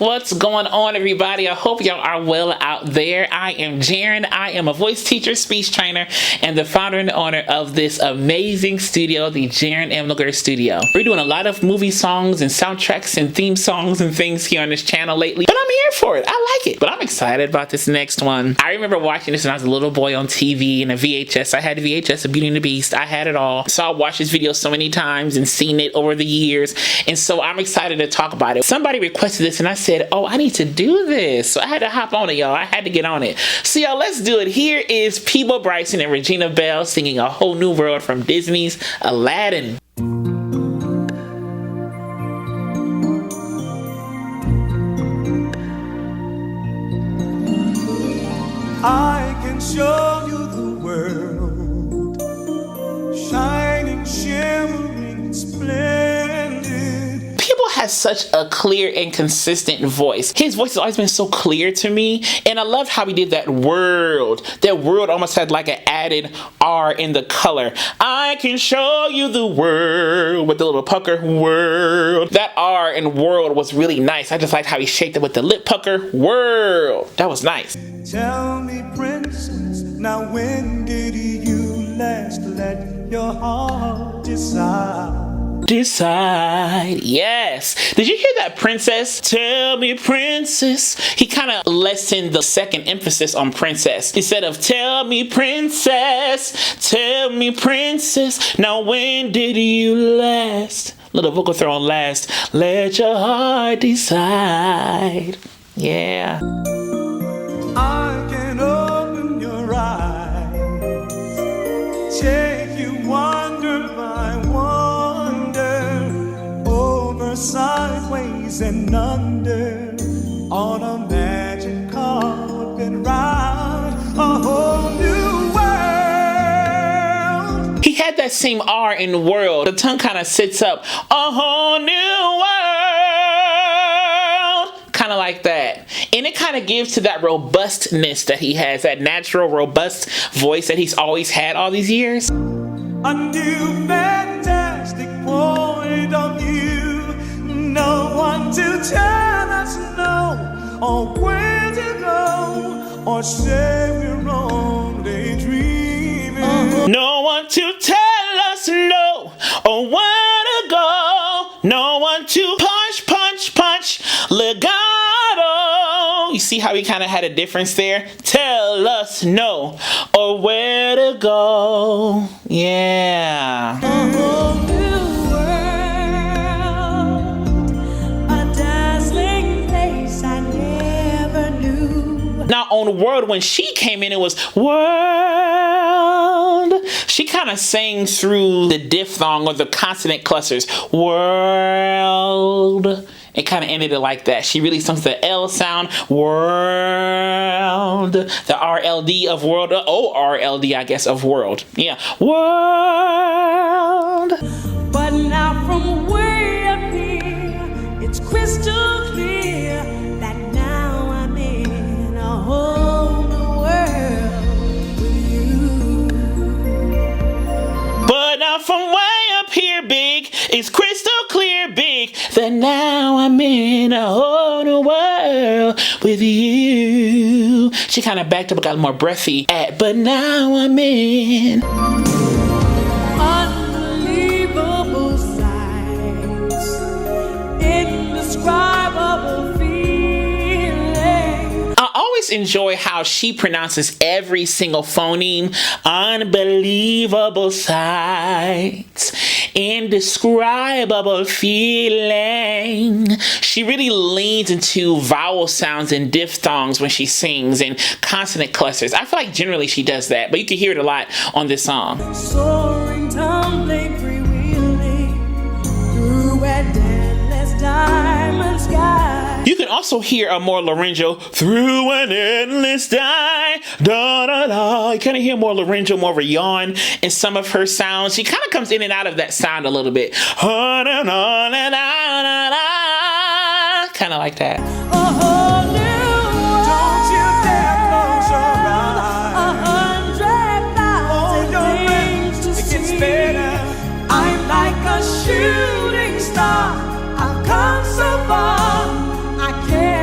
What's going on, everybody? I hope y'all are well out there. I am Jaren. I am a voice teacher, speech trainer, and the founder and owner of this amazing studio, the Jaren Emliger Studio. We're doing a lot of movie songs and soundtracks and theme songs and things here on this channel lately, but I'm here for it. I like it, but I'm excited about this next one. I remember watching this when I was a little boy on TV and a VHS. I had a VHS of Beauty and the Beast. I had it all. So I watched this video so many times and seen it over the years, and so I'm excited to talk about it. Somebody requested this and I said, oh, I need to do this. So I had to hop on it, y'all. I had to get on it. So y'all, let's do it. Here is PEABO Bryson and Regina Belle singing A Whole New World from Disney's Aladdin. I can show you the world, shining, shimmering, splendid. PEABO has such a clear and consistent voice. His voice has always been so clear to me, and I loved how he did that world. That world almost had like an added R in the color. I can show you the world with the little pucker, world. That R in world was really nice. I just liked how he shaped it with the lip pucker, world. That was nice. Tell me, princess, now when did you last let your heart decide? Decide. Yes. Did you hear that, princess? Tell me, princess. He kind of lessened the second emphasis on princess. Instead of tell me, princess, now when did you last? Little vocal throw on last. Let your heart decide. Yeah. I can open your eyes, take you wonder by wonder, over, sideways and under, on a magic carpet ride, a whole new world. He had that same R in world. The tongue kind of sits up. A whole new world. Kind of like that. And it kind of gives to that robustness that he has, that natural, robust voice that he's always had all these years. A new fantastic point of view. No one to tell us no, or where to go, or say we're only dreaming. No one to tell us no, or where to go. No one to punch, punch, punch, legato. You see how he kind of had a difference there? Tell us no, or where to go. Yeah. A whole new world, a dazzling place I never knew. Now on World, when she came in, it was world. She kind of sang through the diphthong or the consonant clusters. World. It kind of ended it like that. She really sung the L sound. World. The RLD of world. O-R-L-D, I guess, of world. Yeah. World. But now from way up here, it's crystal clear that now I'm in a whole new world with you. But now from way up here, big, it's crystal clear, big, that now I'm in a whole new world with you. She kind of backed up and got more breathy at, but now I'm in. Unbelievable sights, indescribable feeling. I always enjoy how she pronounces every single phoneme. Unbelievable sights, indescribable feeling. She really leans into vowel sounds and diphthongs when she sings and consonant clusters. I feel like generally she does that, but you can hear it a lot on this song. Soaring, tumbling, freewheeling through an endless diamond sky. You can also hear a more laryngeal through an endless da da da. You kind of hear more laryngeal, more of a yawn in some of her sounds. She kind of comes in and out of that sound a little bit. Kind of like that. A whole new world. Don't you dare close your eyes. 100,000 things to it gets see. better. I'm like a shooting star. I've come so far. I can't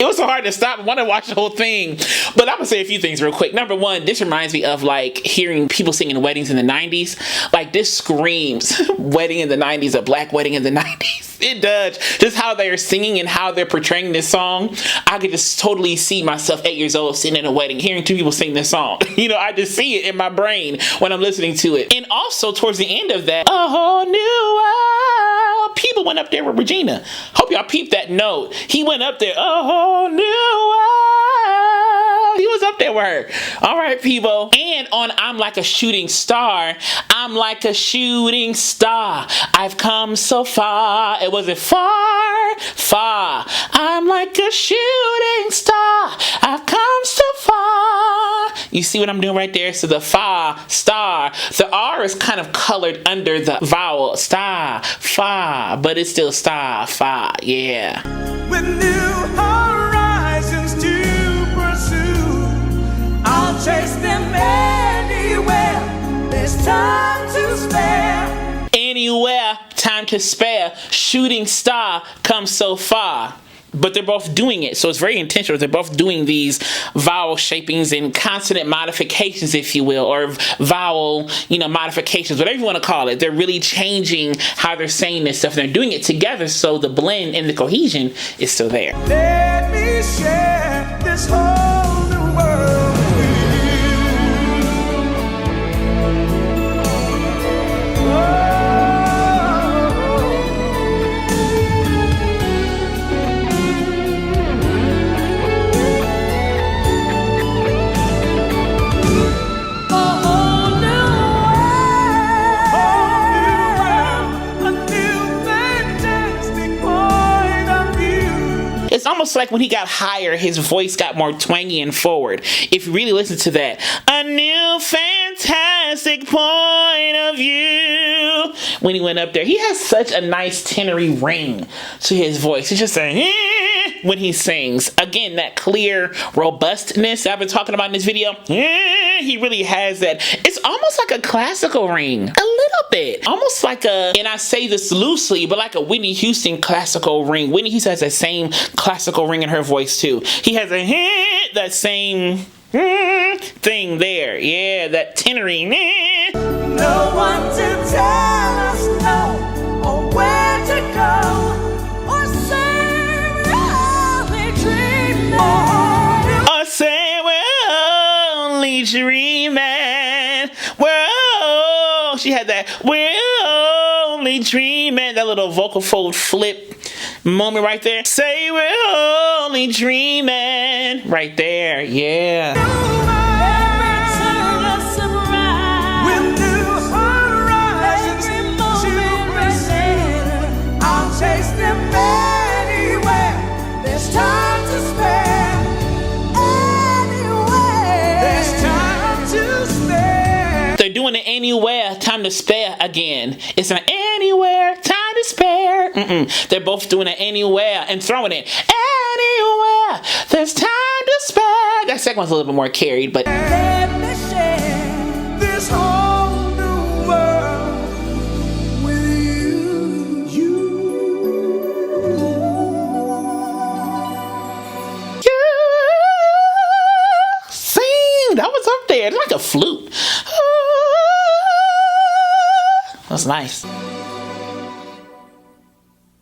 It was so hard to stop. I want to watch the whole thing. But I'm gonna say a few things real quick. Number one, this reminds me of like hearing people singing weddings in the 90s. Like this screams wedding in the 90s, a black wedding in the 90s. It does. Just how they're singing and how they're portraying this song. I could just totally see myself 8 years old sitting in a wedding, hearing two people sing this song. You know, I just see it in my brain when I'm listening to it. And also towards the end of that, a whole new world. People went up there with Regina. Hope y'all peeped that note. He went up there, a whole new world. He was up there with her. All right, PEABO. And on I'm Like a Shooting Star, I'm like a shooting star. I've come so far. It wasn't far, far. I'm like a shooting star. I've come so far. You see what I'm doing right there? So the fa, star. The R is kind of colored under the vowel. Star, fa. But it's still star, fa. Yeah. With new horizons to pursue, I'll chase them anywhere. There's time to spare. Anywhere, time to spare. Shooting star comes so far. But they're both doing it, so it's very intentional. They're both doing these vowel shapings and consonant modifications, if you will, or vowel, modifications, whatever you want to call it. They're really changing how they're saying this stuff. They're doing it together, so the blend and the cohesion is still there. Let me share this whole new world with you. Oh. It's almost like when he got higher, his voice got more twangy and forward. If you really listen to that, a new fantastic point of view. When he went up there, he has such a nice tenery ring to his voice. He's just saying, when he sings. Again, that clear robustness I've been talking about in this video. He really has that. It's almost like a classical ring. A little bit. Almost like a, and I say this loosely, but like a Whitney Houston classical ring. Whitney Houston has that same classical ring in her voice too. He has that same thing there. Yeah, that tenery. No one to tell us no, or where to go, or say we're only dreaming. Or say we're only dreaming. She had that, we're only dreaming, that little vocal fold flip moment right there. Say we're only dreaming. Right there, yeah. With new horizons to pursue, I'll chase them anywhere. There's time to spare. Anywhere. There's time to spare. They're doing it anywhere, time to spare again. It's an anywhere, time to spare. They're both doing it anywhere and throwing it anywhere. There's time to spare. That second one's a little bit more carried, but let me share this whole new world with you. Sing. That was up there. It's like a flute. That's nice.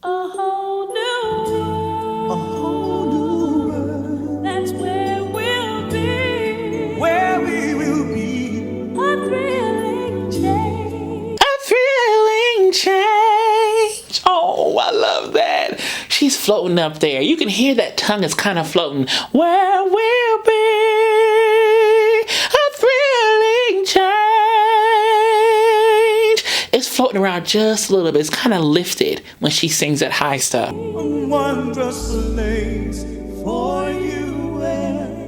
A whole new world. That's where we'll be. Where we will be. A thrilling change. A thrilling change. Oh, I love that. She's floating up there. You can hear that tongue is kind of floating. Where we'll be. A thrilling change. It's floating around just a little bit. It's kind of lifted when she sings that high stuff. A wondrous place for you and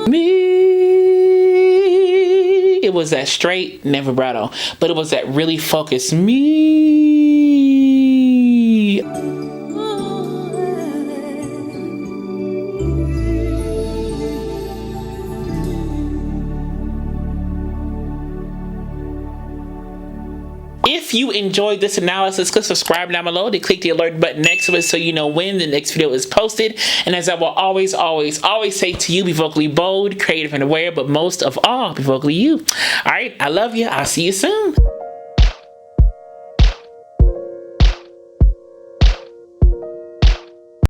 me. It was that straight, never vibrato, but it was that really focused me. you enjoyed this analysis, click subscribe down below, then click the alert button next to it so you know when the next video is posted. And as I will always say to you, be vocally bold, creative, and aware, but most of all, be vocally you. All right, I love you. I'll see you soon.